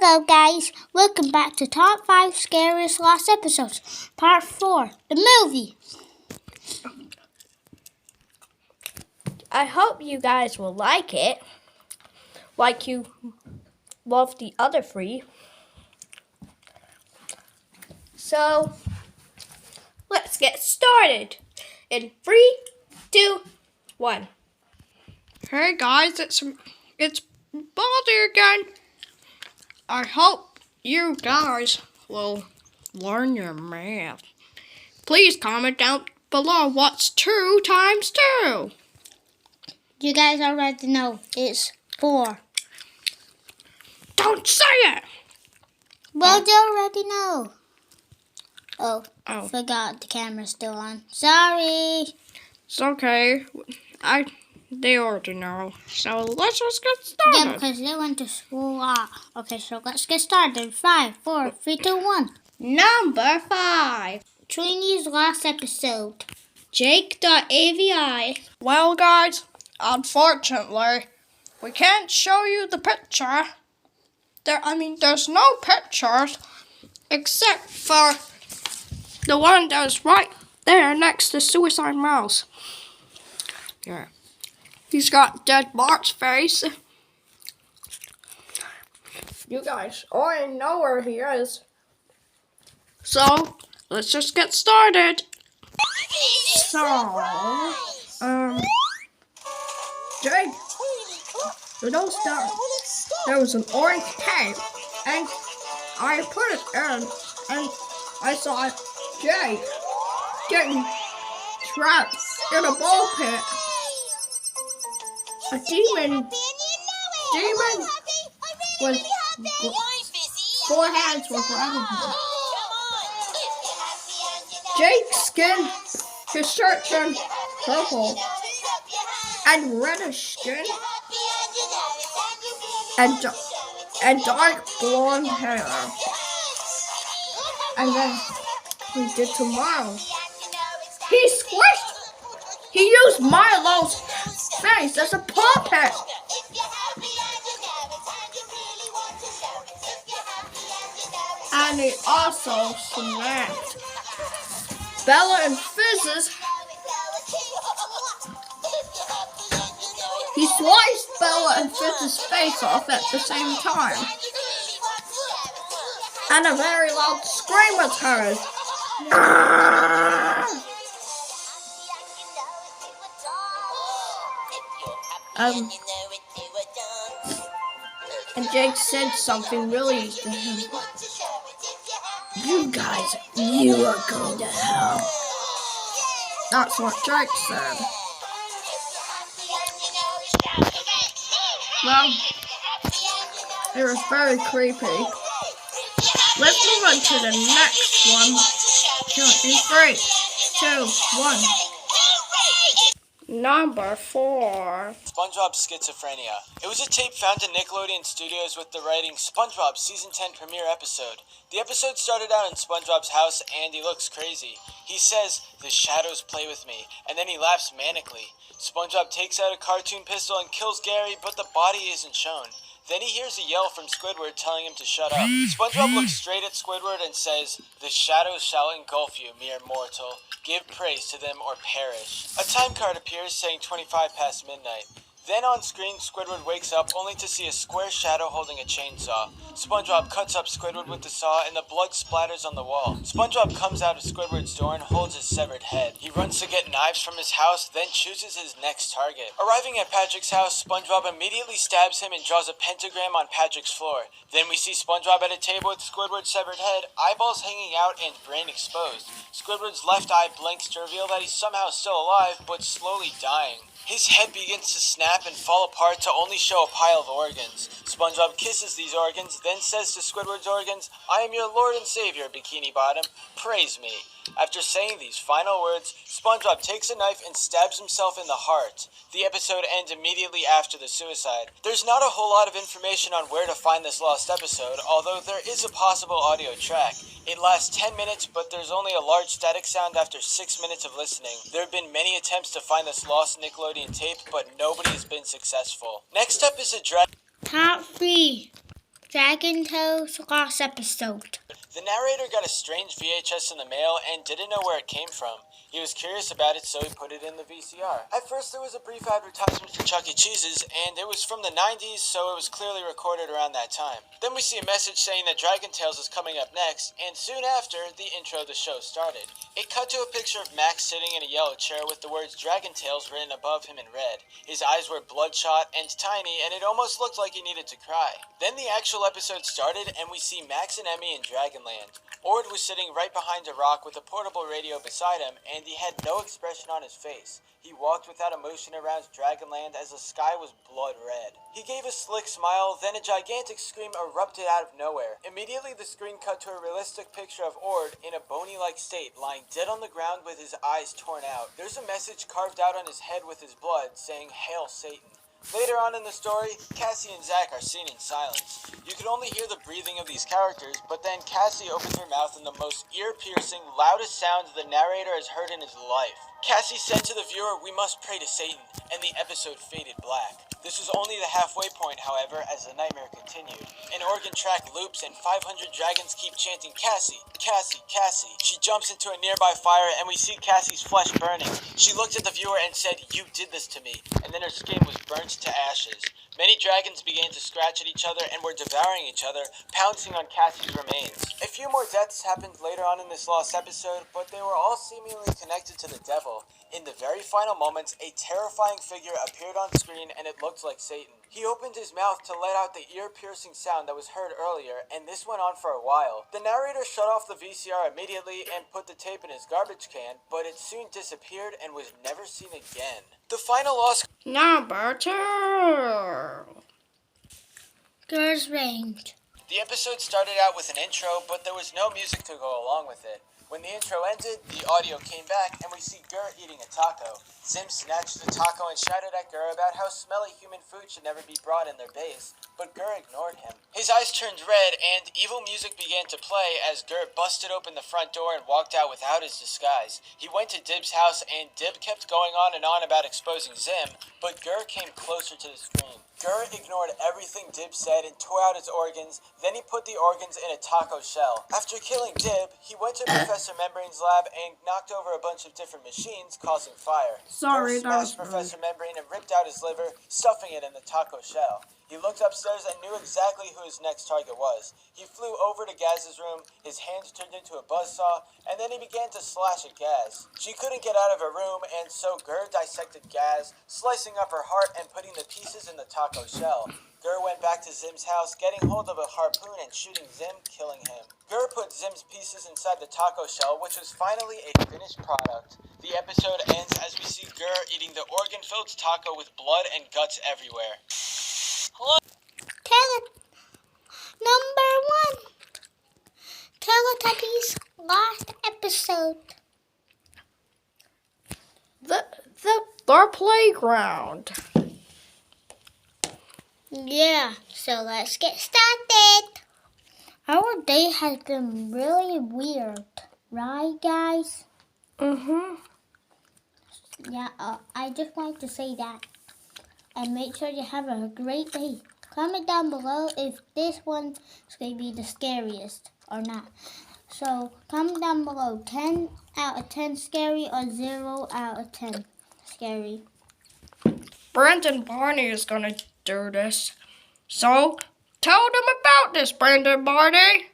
Hello guys, welcome back to Top 5 Scariest Lost Episodes, Part 4, the movie. I hope you guys will like it, like you love the other three. So, let's get started. In 3, 2, 1. Hey guys, it's Baldy again. I hope you guys will learn your math. Please comment down below what's 2 times 2. You guys already know it's 4. Don't say it! Well, you already know. Oh, Oh. forgot the camera's still on. Sorry. It's okay. They already know. So let's just get started. Yeah, because they went to school. Okay, so let's get started. 5, 4, 3, 2, 1. Number 5. Trini's last episode. Jake.avi. Well, guys, unfortunately, we can't show you the picture. There's no pictures except for the one that's right there next to Suicide Mouse. Yeah. He's got dead Bart's face. You guys already know where he is. So, let's just get started. So, Jake, you know, there was an orange tape, and I put it in, and I saw Jake getting trapped in a ball pit. A demon with 4 hands were grabbing him. Jake's skin, his shirt turned purple and reddish skin and dark blonde hair. And then we did to Miles. He squished. He used Milo's face as a puppet. And he also smacked Bella and Fizz's. He sliced Bella and Fizz's face off at the same time. And a very loud scream was heard. And Jake said something really to him. You guys, you are going to hell. That's what Jake said. Well, it was very creepy. Let's move on to the next one. In 3, 2, 1. Number 4. SpongeBob Schizophrenia. It was a tape found in Nickelodeon Studios with the writing SpongeBob Season 10 premiere episode. The episode started out in SpongeBob's house and he looks crazy. He says, "The shadows play with me," and then he laughs manically. SpongeBob takes out a cartoon pistol and kills Gary, but the body isn't shown. Then he hears a yell from Squidward telling him to shut up. SpongeBob looks straight at Squidward and says, "The shadows shall engulf you, mere mortal. Give praise to them or perish." A time card appears saying 25 past midnight. Then on screen, Squidward wakes up only to see a square shadow holding a chainsaw. SpongeBob cuts up Squidward with the saw and the blood splatters on the wall. SpongeBob comes out of Squidward's door and holds his severed head. He runs to get knives from his house, then chooses his next target. Arriving at Patrick's house, SpongeBob immediately stabs him and draws a pentagram on Patrick's floor. Then we see SpongeBob at a table with Squidward's severed head, eyeballs hanging out and brain exposed. Squidward's left eye blinks to reveal that he's somehow still alive, but slowly dying. His head begins to snap and fall apart to only show a pile of organs. SpongeBob kisses these organs, then says to Squidward's organs, "I am your Lord and Savior, Bikini Bottom. Praise me." After saying these final words, SpongeBob takes a knife and stabs himself in the heart. The episode ends immediately after the suicide. There's not a whole lot of information on where to find this lost episode, although there is a possible audio track. It lasts 10 minutes, but there's only a large static sound after 6 minutes of listening. There have been many attempts to find this lost Nickelodeon tape, but nobody has been successful. Next up is a Top 3. Dragon Tales last episode. The narrator got a strange VHS in the mail and didn't know where it came from. He was curious about it, so he put it in the VCR. At first, there was a brief advertisement for Chuck E. Cheese's, and it was from the 90s, so it was clearly recorded around that time. Then we see a message saying that Dragon Tales is coming up next, and soon after, the intro of the show started. It cut to a picture of Max sitting in a yellow chair with the words Dragon Tales written above him in red. His eyes were bloodshot and tiny, and it almost looked like he needed to cry. Then the actual episode started, and we see Max and Emmy in Dragonland. Ord was sitting right behind a rock with a portable radio beside him, and he had no expression on his face. He walked without emotion around Dragonland as the sky was blood red. He gave a slick smile, then a gigantic scream erupted out of nowhere. Immediately the screen cut to a realistic picture of Ord in a bony-like state, lying dead on the ground with his eyes torn out. There's a message carved out on his head with his blood saying, "Hail Satan." Later on in the story, Cassie and Zack are seen in silence. You can only hear the breathing of these characters, but then Cassie opens her mouth in the most ear-piercing, loudest sounds the narrator has heard in his life. Cassie said to the viewer, "We must pray to Satan," and the episode faded black. This was only the halfway point, however, as the nightmare continued. An organ track loops and 500 dragons keep chanting, "Cassie, Cassie, Cassie." She jumps into a nearby fire and we see Cassie's flesh burning. She looked at the viewer and said, "You did this to me," and then her skin was burnt to ashes. Many dragons began to scratch at each other and were devouring each other, pouncing on Cassie's remains. A few more deaths happened later on in this lost episode, but they were all seemingly connected to the devil. In the very final moments, a terrifying figure appeared on screen and it looked like Satan. He opened his mouth to let out the ear-piercing sound that was heard earlier, and this went on for a while. The narrator shut off the VCR immediately and put the tape in his garbage can, but it soon disappeared and was never seen again. The final lost... Number 2. Girls Range. The episode started out with an intro, but there was no music to go along with it. When the intro ended, the audio came back, and we see Gur eating a taco. Zim snatched the taco and shouted at Gur about how smelly human food should never be brought in their base, but Gur ignored him. His eyes turned red, and evil music began to play as Gur busted open the front door and walked out without his disguise. He went to Dib's house, and Dib kept going on and on about exposing Zim, but Gur came closer to the screen. Gur ignored everything Dib said and tore out his organs, then he put the organs in a taco shell. After killing Dib, he went to Professor Membrane's lab and knocked over a bunch of different machines, causing fire. Sorry, Gur that was smashed Professor Membrane and ripped out his liver, stuffing it in the taco shell. He looked upstairs and knew exactly who his next target was. He flew over to Gaz's room, his hands turned into a buzzsaw, and then he began to slash at Gaz. She couldn't get out of her room, and so Gur dissected Gaz, slicing up her heart and putting the pieces in the taco shell. Gur went back to Zim's house, getting hold of a harpoon and shooting Zim, killing him. Gur put Zim's pieces inside the taco shell, which was finally a finished product. The episode ends as we see Gur eating the organ-filled taco with blood and guts everywhere. Number 1. Teletubbies last episode. The playground. Yeah, so let's get started. Our day has been really weird, right, guys? Yeah, I just wanted to say that. And make sure you have a great day. Comment down below if this one is going to be the scariest or not. So, comment down below 10 out of 10 scary or 0 out of 10 scary. Brandon Barney is gonna do this. So, tell them about this, Brandon Barney.